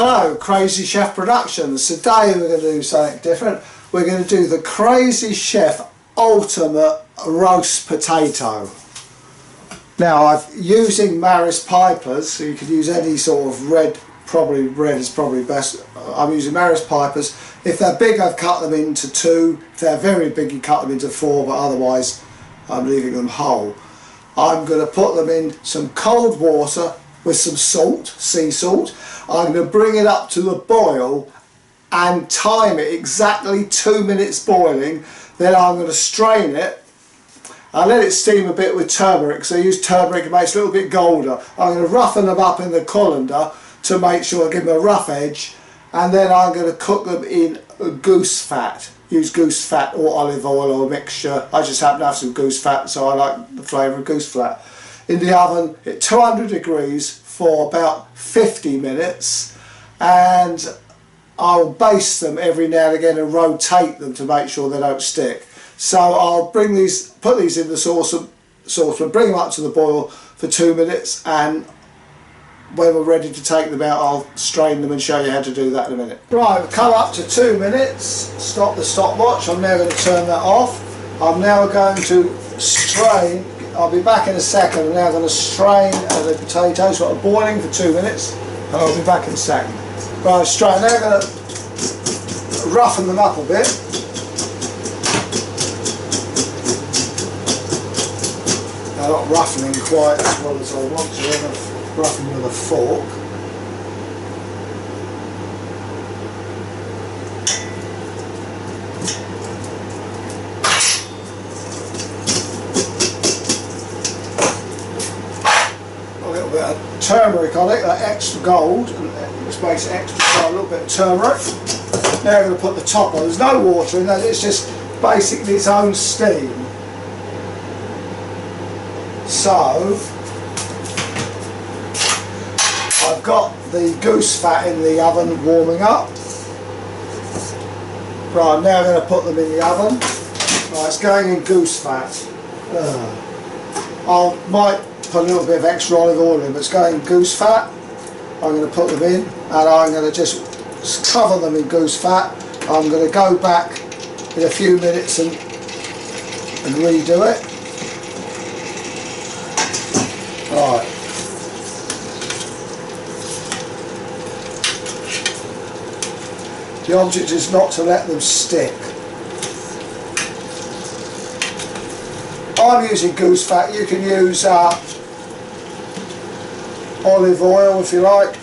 Hello, Crazy Chef Productions. Today we're going to do something different. We're going to do the Crazy Chef Ultimate Roast Potato. Now I'm using Maris Pipers, so you could use any sort of red, probably red is probably best. I'm using Maris Pipers. If they're big I've cut them into 2, if they're very big you cut them into 4, but otherwise I'm leaving them whole. I'm going to put them in some cold water with some salt, sea salt. I'm going to bring it up to the boil and time it exactly 2 minutes boiling. Then I'm going to strain it. I let it steam a bit with turmeric, so I use turmeric, it makes it a little bit golder. I'm going to roughen them up in the colander to make sure I give them a rough edge, and then I'm going to cook them in goose fat. Use goose fat or olive oil or a mixture. I just happen to have some goose fat, so I like the flavour of goose fat. In the oven at 200 degrees for about 50 minutes, and I'll baste them every now and again and rotate them to make sure they don't stick. So I'll put these in the saucepan, bring them up to the boil for 2 minutes, and when we're ready to take them out I'll strain them and show you how to do that in a minute. Right, we've come up to 2 minutes, stop the stopwatch. I'm now going to turn that off. I'm now going to strain. I'll be back in a second. I'm now going to strain the potatoes that are boiling for 2 minutes, and I'll be back in a second. Right, strain. Now I'm going to roughen them up a bit. I'm not roughening quite as well as I want to. I'm going to roughen with a fork. Turmeric on it, that extra gold, which makes it extra, so a little bit of turmeric. Now I'm going to put the top on. There's no water in that, it's just basically its own steam. So I've got the goose fat in the oven warming up. Right, now I'm going to put them in the oven. Right, it's going in goose fat. I might put a little bit of extra olive oil in, but it's going in goose fat. I'm going to put them in, and I'm going to just cover them in goose fat. I'm going to go back in a few minutes and redo it. Right. The object is not to let them stick. I'm using goose fat. You can use olive oil if you like.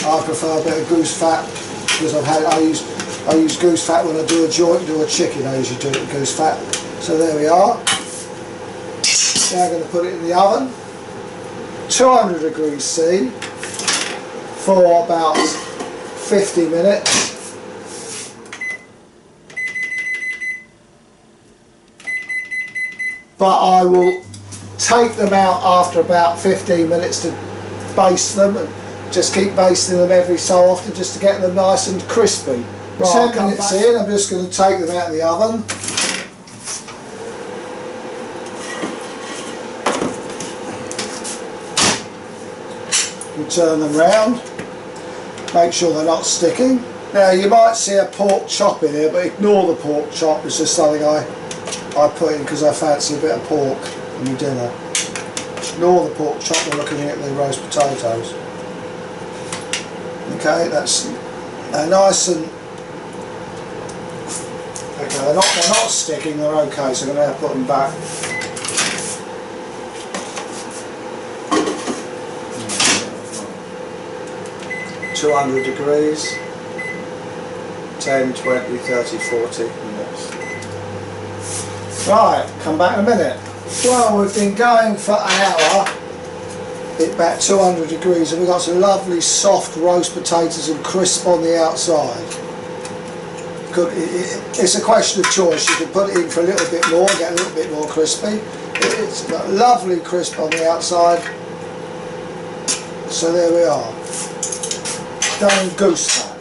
I prefer a bit of goose fat because I use goose fat when I do a joint, do a chicken. I usually do it with goose fat. So there we are. Now I'm going to put it in the oven, 200 degrees C, for about 50 minutes. But I will take them out after about 15 minutes to baste them, and just keep basting them every so often just to get them nice and crispy. Right, 10 minutes in, I'm just going to take them out of the oven. And turn them round, make sure they're not sticking. Now you might see a pork chop in here, but ignore the pork chop, it's just something I put in because I fancy a bit of pork in my dinner. Ignore the pork chop, we're looking at the roast potatoes. Okay, that's nice and... Okay, they're not sticking, they're okay, so I'm going to have to put them back. Mm. 200 degrees, 10, 20, 30, 40 minutes. Right, come back in a minute. Well, we've been going for an hour at about 200 degrees, and we've got some lovely soft roast potatoes and crisp on the outside. It's a question of choice. You can put it in for a little bit more, get a little bit more crispy. It's got lovely crisp on the outside. So there we are. Done in goose fat.